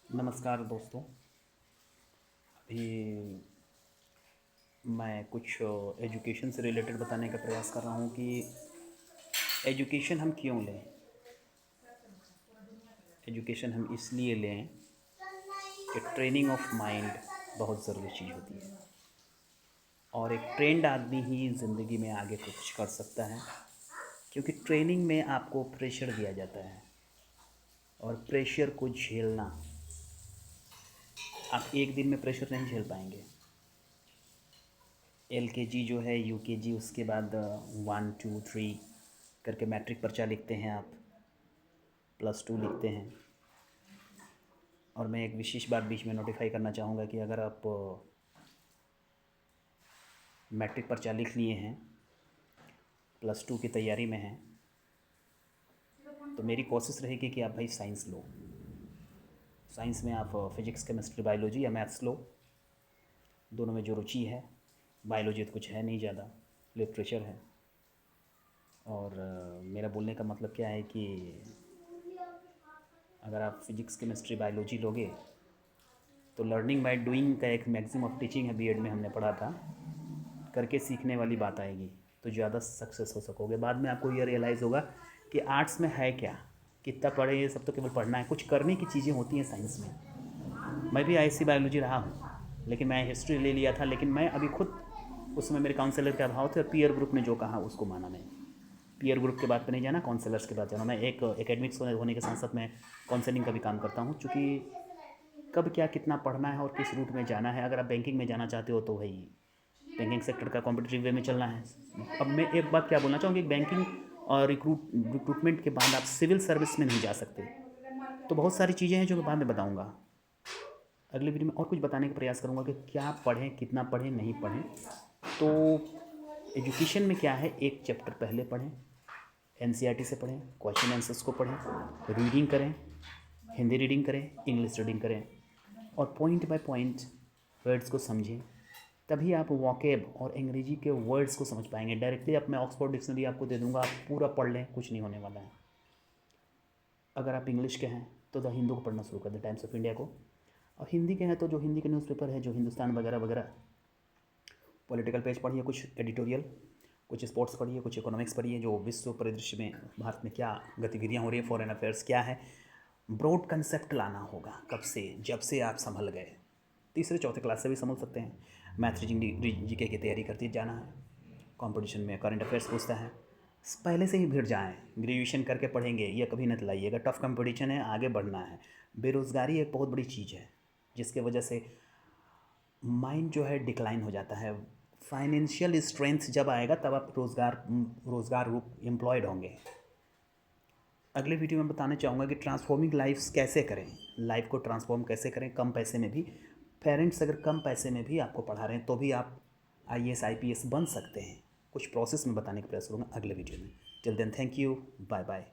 नमस्कार दोस्तों। अभी मैं कुछ एजुकेशन से रिलेटेड बताने का प्रयास कर रहा हूँ कि एजुकेशन हम क्यों लें। एजुकेशन हम इसलिए लें कि ट्रेनिंग ऑफ माइंड बहुत ज़रूरी चीज़ होती है और एक ट्रेंड आदमी ही ज़िंदगी में आगे कुछ कर सकता है, क्योंकि ट्रेनिंग में आपको प्रेशर दिया जाता है और प्रेशर को झेलना, आप एक दिन में प्रेशर नहीं झेल पाएंगे। LKG जो है, UKG, उसके बाद 1 2 3 करके मैट्रिक पर्चा लिखते हैं आप, +2 लिखते हैं। और मैं एक विशेष बात बीच में नोटिफाई करना चाहूँगा कि अगर आप मैट्रिक पर्चा लिख लिए हैं, +2 की तैयारी में हैं, तो मेरी कोशिश रहेगी कि आप भाई साइंस लो। साइंस में आप फिजिक्स, केमिस्ट्री, बायोलॉजी या मैथ्स लो, दोनों में जो रुचि है। बायोलॉजी तो कुछ है नहीं ज़्यादा, लिटरेचर है। और मेरा बोलने का मतलब क्या है कि अगर आप फिजिक्स, केमिस्ट्री, बायोलॉजी लोगे तो लर्निंग बाय डूइंग का एक मैक्सिमम ऑफ टीचिंग है, बीएड में हमने पढ़ा था, करके सीखने वाली बात आएगी तो ज़्यादा सक्सेस हो सकोगे। बाद में आपको ये रियलाइज़ होगा कि आर्ट्स में है क्या, कितना पढ़े, ये सब तो केवल पढ़ना है, कुछ करने की चीज़ें होती हैं साइंस में। मैं भी IC बायोलॉजी रहा हूँ, लेकिन मैं हिस्ट्री ले लिया था, लेकिन मैं अभी खुद, उस समय मेरे काउंसलर के अभाव थे और पीयर ग्रुप ने जो कहा उसको माना। मैं पीयर ग्रुप के बात पे नहीं जाना, काउंसलर्स के बात जाना। मैं एक एकेडमिक्स होने के साथ साथ मैं काउंसलिंग का भी काम करता हूँ, चूँकि कब क्या कितना पढ़ना है और किस रूट में जाना है। अगर आप बैंकिंग में जाना चाहते हो तो भाई बैंकिंग सेक्टर का कॉम्पिटिटिव वे में चलना है। अब मैं एक बात क्या बोलना चाहूँगी, बैंकिंग और रिक्रूटमेंट के बाद आप सिविल सर्विस में नहीं जा सकते। तो बहुत सारी चीज़ें हैं जो मैं बाद में बताऊँगा। अगले वीडियो में और कुछ बताने का प्रयास करूँगा कि क्या पढ़ें, कितना पढ़ें, नहीं पढ़ें। तो एजुकेशन में क्या है, एक चैप्टर पहले पढ़ें, NCERT से पढ़ें, क्वेश्चन आंसर्स को पढ़ें, रीडिंग करें, हिंदी रीडिंग करें, इंग्लिश रीडिंग करें और पॉइंट बाय पॉइंट वर्ड्स को समझें। तभी आप वोकैब और अंग्रेजी के वर्ड्स को समझ पाएंगे। डायरेक्टली अब मैं ऑक्सफोर्ड डिक्शनरी आपको दे दूंगा, आप पूरा पढ़ लें, कुछ नहीं होने वाला है। अगर आप इंग्लिश के हैं तो द हिंदू को पढ़ना शुरू कर दें, टाइम्स ऑफ इंडिया को। और हिंदी के हैं तो जो हिंदी के न्यूज़पेपर है, जो हिंदुस्तान वगैरह वगैरह, पॉलिटिकल पेज पढ़िए, कुछ एडिटोरियल, कुछ स्पोर्ट्स पढ़िए, कुछ इकोनॉमिक्स पढ़िए, जो विश्व परिदृश्य में भारत में क्या गतिविधियाँ हो रही है, फॉरेन अफेयर्स क्या है। ब्रॉड कंसेप्ट लाना होगा, कब से, जब से आप संभल गए। तीसरे चौथे क्लास से भी समझ सकते हैं। मैथ, रीजनिंग, GK की तैयारी करते जाना है। कंपटीशन में करंट अफेयर्स पूछता है, पहले से ही भिड़ जाएं। ग्रेजुएशन करके पढ़ेंगे ये कभी न लाइएगा, टफ कंपटीशन है, आगे बढ़ना है। बेरोज़गारी एक बहुत बड़ी चीज़ है जिसके वजह से माइंड जो है डिक्लाइन हो जाता है। फाइनेंशियल स्ट्रेंथ जब आएगा तब आप रोज़गार रूप एम्प्लॉयड होंगे। अगले वीडियो में बताना चाहूँगा कि ट्रांसफॉर्मिंग लाइफ्स कैसे करें, लाइफ को ट्रांसफॉर्म कैसे करें कम पैसे में भी। पेरेंट्स अगर कम पैसे में भी आपको पढ़ा रहे हैं तो भी आप IAS IPS बन सकते हैं। कुछ प्रोसेस में बताने का प्रयास करूँगा अगले वीडियो में। Till then, thank you, bye bye.